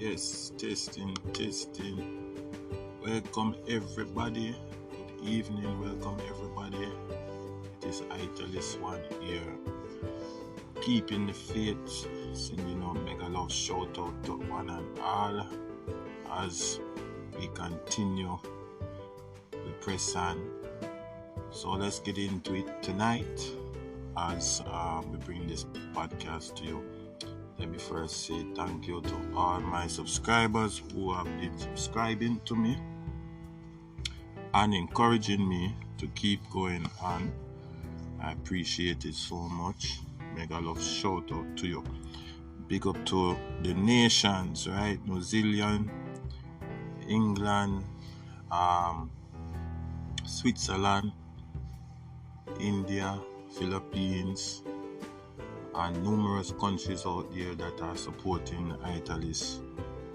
Yes, testing. Welcome everybody. Good evening, welcome everybody. It is Italis one here. Keeping the faith, sending out mega love shout out to one and all as we continue the press on. So let's get into it tonight as we bring this podcast to you. Let me first say thank you to all my subscribers who have been subscribing to me and encouraging me to keep going on. I appreciate it so much. Mega love shout out to you. Big up to the nations, right? New Zealand, England, Switzerland, India, Philippines, and numerous countries out there that are supporting Italis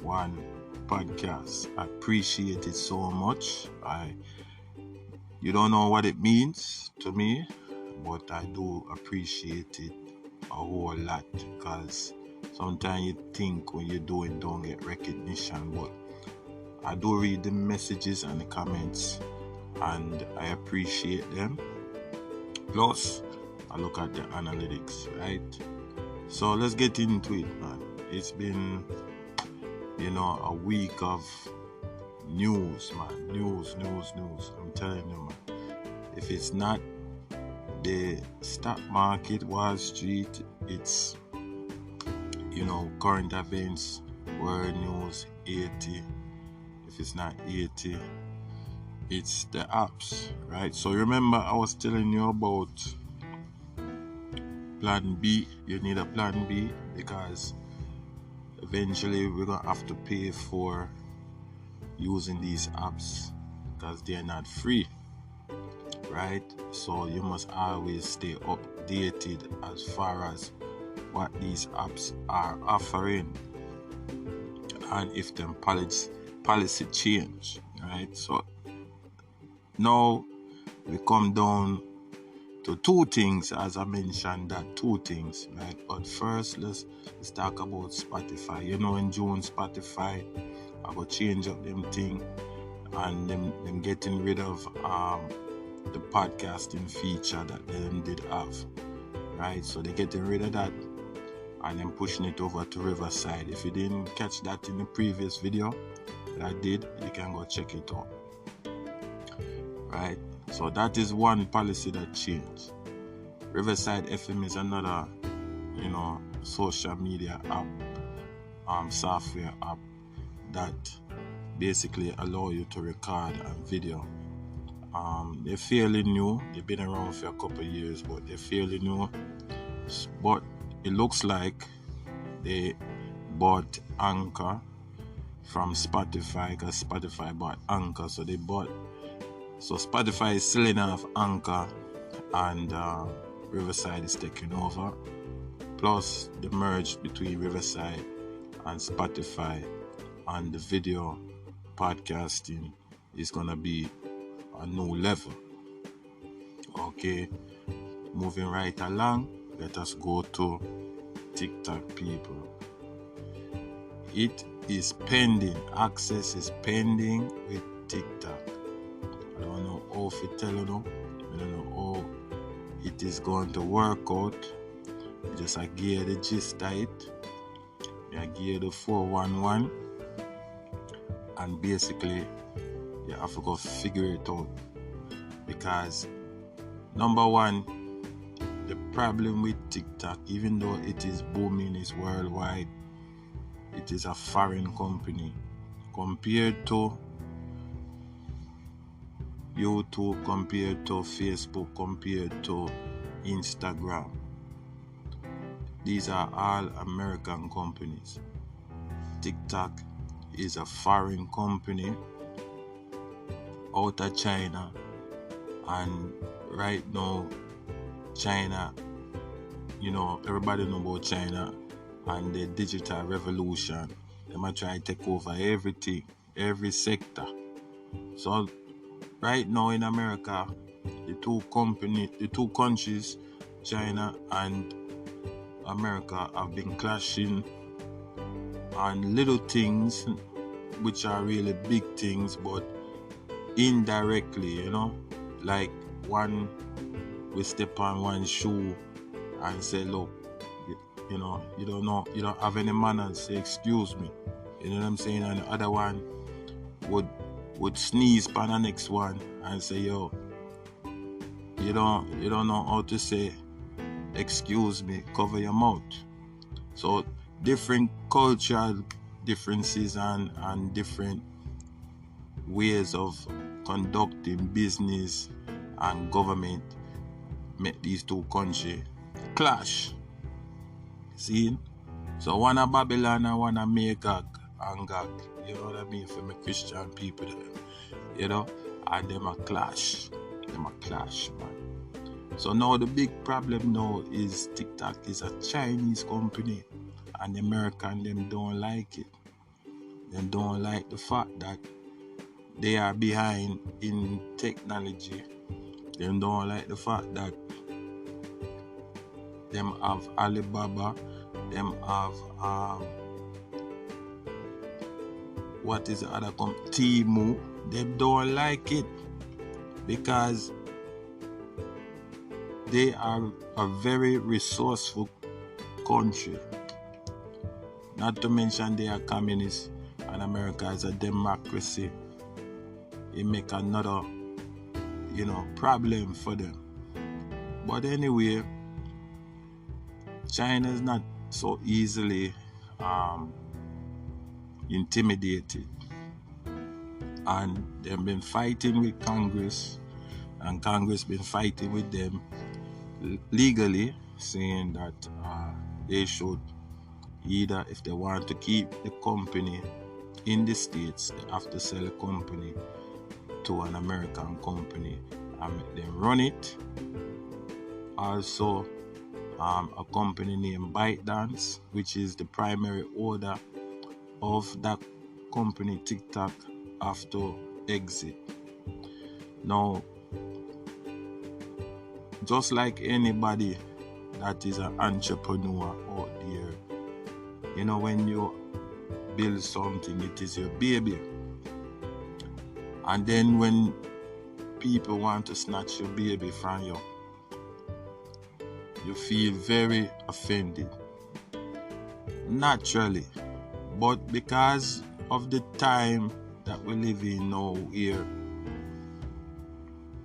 One podcast. I appreciate it so much. You don't know what it means to me, but I do appreciate it a whole lot because sometimes you think when you do it don't get recognition, but I do read the messages and the comments and I appreciate them. Plus, I look at the analytics, right? So let's get into it, man. It's been, a week of news, man. News. I'm telling you, man. If it's not the stock market, Wall Street, it's, current events, world news, 80. If it's not 80, it's the apps, right? So remember, I was telling you about Plan B. You need a Plan B because eventually we're going to have to pay for using these apps because they're not free, right? So you must always stay updated as far as what these apps are offering and if them policy change, right? So now we come down to two things, as I mentioned, that two things, right? But first, let's talk about Spotify. In June, Spotify, I go change up them thing and them getting rid of the podcasting feature that them did have, right? So they're getting rid of that and then pushing it over to Riverside. If you didn't catch that in the previous video that I did, you can go check it out, right? So that is one policy that changed. Riverside FM is another, social media app, software app that basically allow you to record and video. They're fairly new. They've been around for a couple of years, but they're fairly new. But it looks like they bought Anchor from Spotify because Spotify bought Anchor, So Spotify is selling off Anchor and Riverside is taking over. Plus the merge between Riverside and Spotify and the video podcasting is going to be a new level. Okay, moving right along, let us go to TikTok, people. It is pending. Access is pending with TikTok. I don't know how to tell you now. I don't know how it is going to work out. I gear the gist of it. I gear the 411. And basically, you have to go figure it out. Because, number one, the problem with TikTok, even though it is booming, is worldwide, it is a foreign company. Compared to YouTube, compared to Facebook, compared to Instagram. These are all American companies. TikTok is a foreign company out of China, and right now China, everybody know about China and the digital revolution. They might try to take over everything, every sector. So right now in America, the two countries, China and America, have been clashing on little things which are really big things, but indirectly, like one we step on one shoe and say, look, you don't know, you don't have any manners, say excuse me, you know what I'm saying? And the other one would sneeze on the next one and say, yo, you don't know how to say excuse me, cover your mouth. So different cultural differences and different ways of conducting business and government make these two countries clash. See? So one a Babylon and one a Magog and Gog. You know what I mean? For my Christian people, and them a clash. Man. So now the big problem now is TikTok is a Chinese company, and the American them don't like it. They don't like the fact that they are behind in technology. They don't like the fact that them have Alibaba, them have what is the other company? Temu. They don't like it because they are a very resourceful country. Not to mention they are communist and America is a democracy. It make another, problem for them. But anyway, China is not so easily intimidated. And they've been fighting with Congress, and Congress been fighting with them legally, saying that they should either, if they want to keep the company in the States, they have to sell the company to an American company and make them run it. Also, a company named ByteDance, which is the primary owner of that company, TikTok, have to exit. Now, just like anybody that is an entrepreneur out there, when you build something, it is your baby. And then when people want to snatch your baby from you, you feel very offended. Naturally. But because of the time that we live in now here,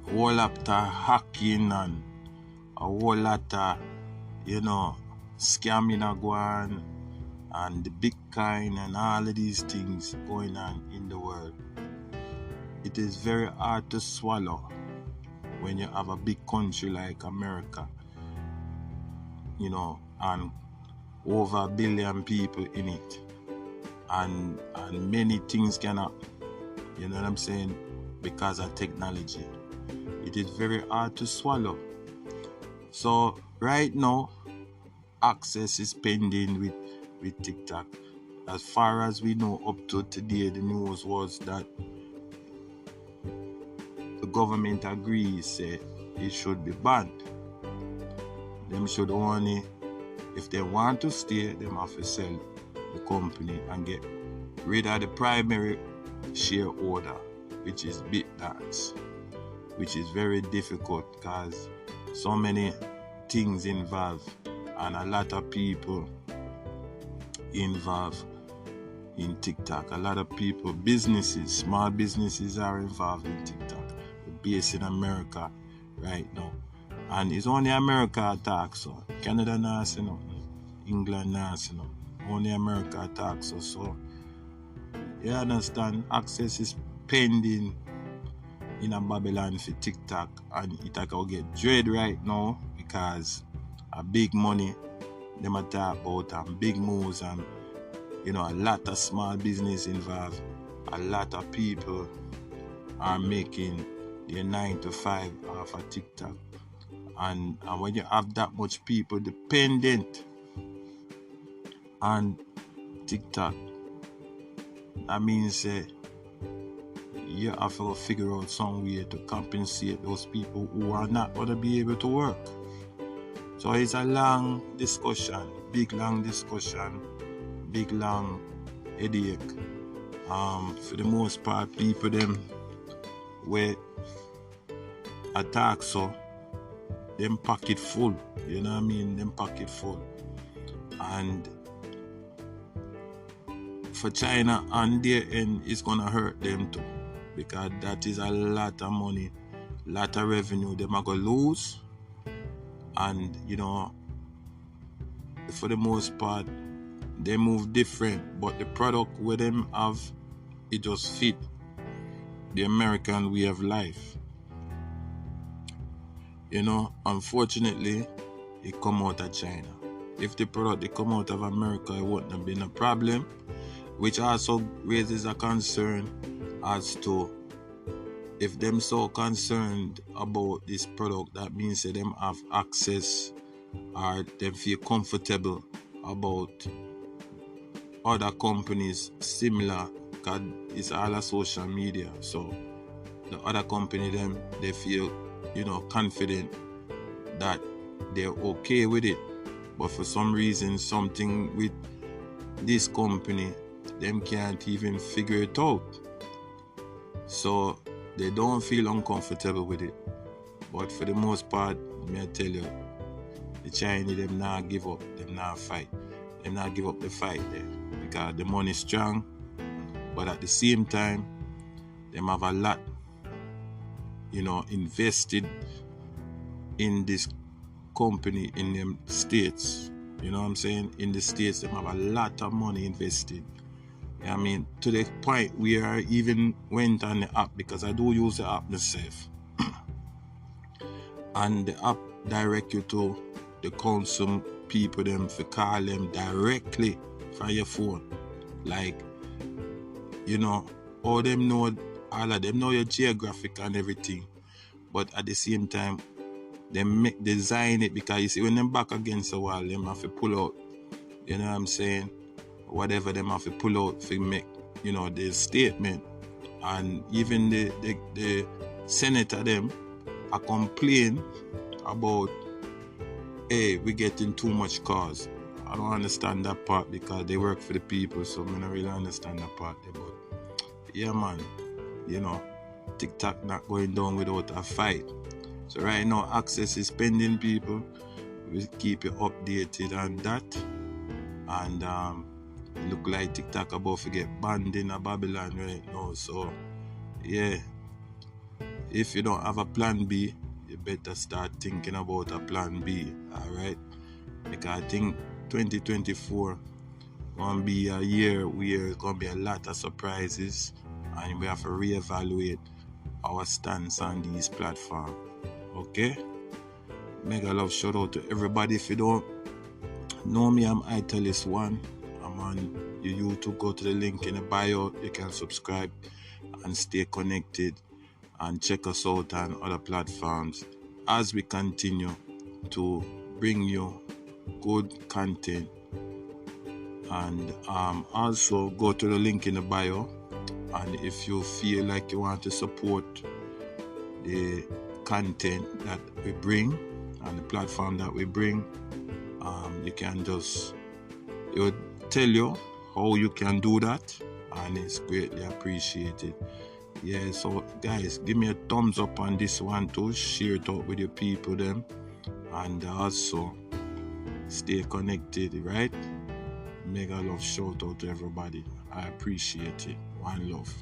a whole lot of hacking and a whole lot of, scamming go on, and the Bitcoin and all of these things going on in the world, it is very hard to swallow when you have a big country like America, and over 1 billion people in it, and many things can happen, you know what I'm saying, because of technology. It is very hard to swallow. So right now, access is pending with TikTok. As far as we know, up to today, the news was that the government agrees, say it should be banned. Them should only, if they want to stay, they have to sell the company and get rid of the primary shareholder, which is ByteDance, which is very difficult because so many things involved and a lot of people involved in TikTok. A lot of people, businesses, small businesses are involved in TikTok. We're based in America right now. And it's only America attack, so Canada not say nothing, England not say nothing. Only America attack, so you understand, access is pending in a Babylon for TikTok, and it will get dread right now because a big money them talk about and big moves, and a lot of small business involved. A lot of people are making their 9 to 5 off of TikTok, and when you have that much people dependent on TikTok, that means you have to figure out some way to compensate those people who are not going to be able to work. So it's a long discussion, big long headache. For the most part, people them where attack so them pocket full. You know what I mean? Them pocket full. And for China on their end, it's gonna hurt them too, because that is a lot of money, lot of revenue them are gonna lose. And you know, for the most part, they move different, but the product with them have, it just fit the American way of life. You know, unfortunately, it come out of China. If the product they come out of America, it wouldn't have been a problem, which also raises a concern as to if them so concerned about this product, that means that them have access or them feel comfortable about other companies similar, because it's all a social media. So the other company them, they feel, you know, confident that they're okay with it. But for some reason, something with this company, them can't even figure it out. So they don't feel uncomfortable with it. But for the most part, may I tell you, the Chinese, them not give up, them not fight. Them not give up the fight there, because the money is strong, but at the same time, them have a lot, you know, invested in this company in them states. You know what I'm saying? In the states, them have a lot of money invested. I mean, to the point where I even went on the app, because I do use the app myself. And the app direct you to the council people them, to call them directly from your phone. Like, you know, all of them know your geographic and everything. But at the same time, they design it, because you see, when them back against the wall, them have to pull out, you know what I'm saying, whatever them have to pull out to make, you know, the statement. And even the senator them are complain about, hey, we're getting too much cars. I don't understand that part, because they work for the people, so I don't really understand that part there. But yeah, man, you know, TikTok not going down without a fight. So right now, Access is pending, people. We'll keep you updated on that. And it look like TikTok about to get banned in Babylon right now. So yeah, if you don't have a plan B, you better start thinking about a plan B. Alright? Because I think 2024 gonna be a year where it's gonna be a lot of surprises, and we have to reevaluate our stance on these platforms. Okay? Mega love shout out to everybody. If you don't know me, I'm Italis1. I'm on your YouTube. Go to the link in the bio. You can subscribe and stay connected, and check us out on other platforms as we continue to bring you good content. And also go to the link in the bio, and if you feel like you want to support the content that we bring and the platform that we bring, you can just, it will tell you how you can do that, and it's greatly appreciated. Yeah, so guys, give me a thumbs up on this one too, share it out with your people them, and also stay connected, right? Mega love shout out to everybody. I appreciate it. One love.